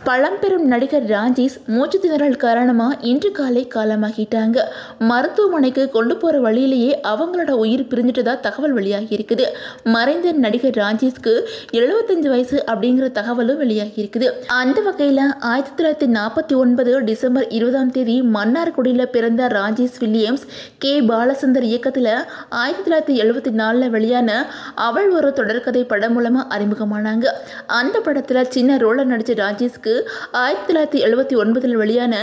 பழம்பெரும் நடிகர் ராஜேஷ் மூச்சு திணறல் காரணமா இன்று காலை காலமாகிட்டாங்க. மருத்துவமனைக்கு கொண்டு போற வழியிலேயே அவங்களோட உயிர் பிரிஞ்சிட்டதா தகவல் வெளியாகி இருக்குது. மறைந்த நடிகர் ராஜேஷ்க்கு 75 வயசு அப்படிங்கிற தகவலும் வெளியாகி இருக்குது. அந்த வகையில 1949 டிசம்பர் 20 மன்னார்குடியில் பிறந்த ராஜேஷ் வில்லியம்ஸ் கே. பாலச்சந்தர் இயக்கத்தில் 1974 வெளியான அவள் ஒரு தொடர்கதை படம் மூலமா அறிமுகமானாங்க. அந்த படத்துல சின்ன ரோல நடிச்ச ராஜேஷ்க்கு 1979 வெளியான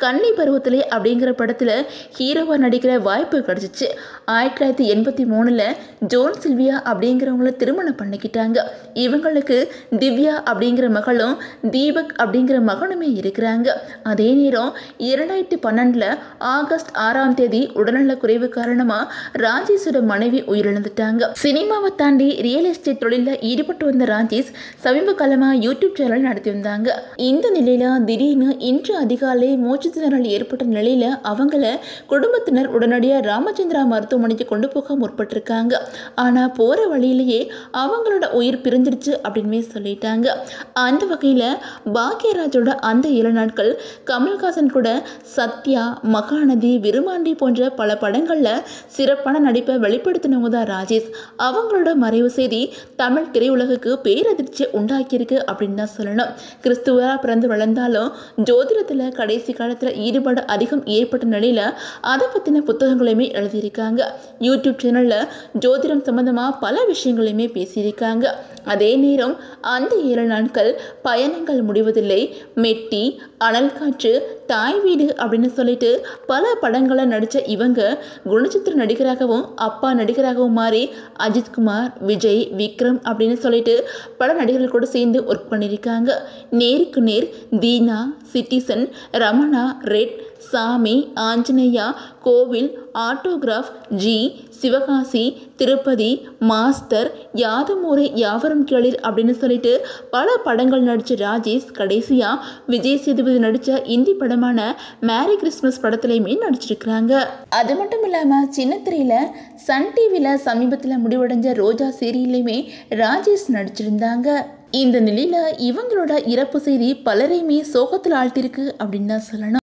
கன்னி பருவத்திலே அப்படிங்கிற படத்துல ஹீரோவா நடிக்கிற வாய்ப்பு கிடைச்சிச்சு. 1983 ஜோன் சில்வியா அப்படிங்கிறவங்கள திருமணம் பண்ணிக்கிட்டாங்க. இவங்களுக்கு திவ்யா அப்படிங்கிற மகளும் தீபக் அப்படிங்கிற மகனுமே இருக்கிறாங்க. அதே நேரம் 2012 ஆகஸ்ட் 6 உடல்நல குறைவு காரணமா ராஜேஷோட மனைவி உயிரிழந்துட்டாங்க. சினிமாவை தாண்டி ரியல் எஸ்டேட் தொழில ஈடுபட்டு வந்த ராஜேஷ் சமீப காலமா யூடியூப் சேனல் நடத்தி வந்தாங்க. இந்த நிலையில திடீர்னு இன்று அதிகாலை மூச்சு திணறல் ஏற்பட்ட நிலையில அவங்கள குடும்பத்தினர் உடனடியாக ராமச்சந்திரா மருத்துவமனைக்கு கொண்டு போக முற்பட்டிருக்காங்க. ஆனா போற வழியிலேயே அவங்களோட உயிர் பிரிஞ்சிருச்சு அப்படின்னு சொல்லிட்டாங்க. அந்த வகையில பாக்யராஜோட அந்த 7 நாட்கள் கமல்ஹாசன் கூட சத்யா, மகாநதி, விருமாண்டி போன்ற பல படங்கள்ல சிறப்பான நடிப்பை வெளிப்படுத்தினவங்க தான் ராஜேஷ். அவங்களோட மறைவு செய்தி தமிழ் திரையுலகுக்கு பேரதிர்ச்சி உண்டாக்கியிருக்கு அப்படின்னு தான் சொல்லணும். கிறிஸ்துவரா பிறந்து வளர்ந்தாலும் ஜோதிடத்துல கடைசி காலத்துல ஈடுபாடு அதிகம் ஏற்பட்ட நிலையில அதை பத்தின புத்தகங்களையுமே எழுதியிருக்காங்க. யூடியூப் சேனல்ல ஜோதிடம் சம்பந்தமா பல விஷயங்களையுமே பேசியிருக்காங்க. அதே நேரம் அந்த 7 நாட்கள் பயணங்கள் முடிவதில்லை, மெட்டி, அனல் காற்று, தாய் வீடு அப்படின்னு சொல்லிட்டு பல படங்களை நடித்த இவங்க குணச்சித்திர நடிகராகவும் அப்பா நடிகராகவும் மாறி அஜித்குமார், விஜய், விக்ரம் அப்படின்னு சொல்லிட்டு பல நடிகர்கள் கூட சேர்ந்து ஒர்க் பண்ணியிருக்காங்க. நேருக்கு நேர், Dheena, citizen, Ramana, red, Saamy, Anjaneya, Kovil, Autograph, Ji, Sivakasi, Tirupati, Master, யாதுமூரை யாவரும் கேளீர் அப்படின்னு சொல்லிட்டு பல படங்கள் நடித்த ராஜேஷ் கடைசியா விஜய் சேதுபதி நடித்த இந்தி படமான மேரி கிறிஸ்மஸ் படத்துலையுமே நடிச்சிருக்கிறாங்க. அது மட்டும் இல்லாம சின்னத்திரையில சன் டிவியில் சமீபத்தில் முடிவடைஞ்ச ரோஜா சீரியலையுமே ராஜேஷ் நடிச்சிருந்தாங்க. இந்த நிலையில இவங்களோட இறப்பு செய்தி பலரையுமே சோகத்தில் ஆழ்த்திருக்கு அப்படின்னு தான் சொல்லணும்.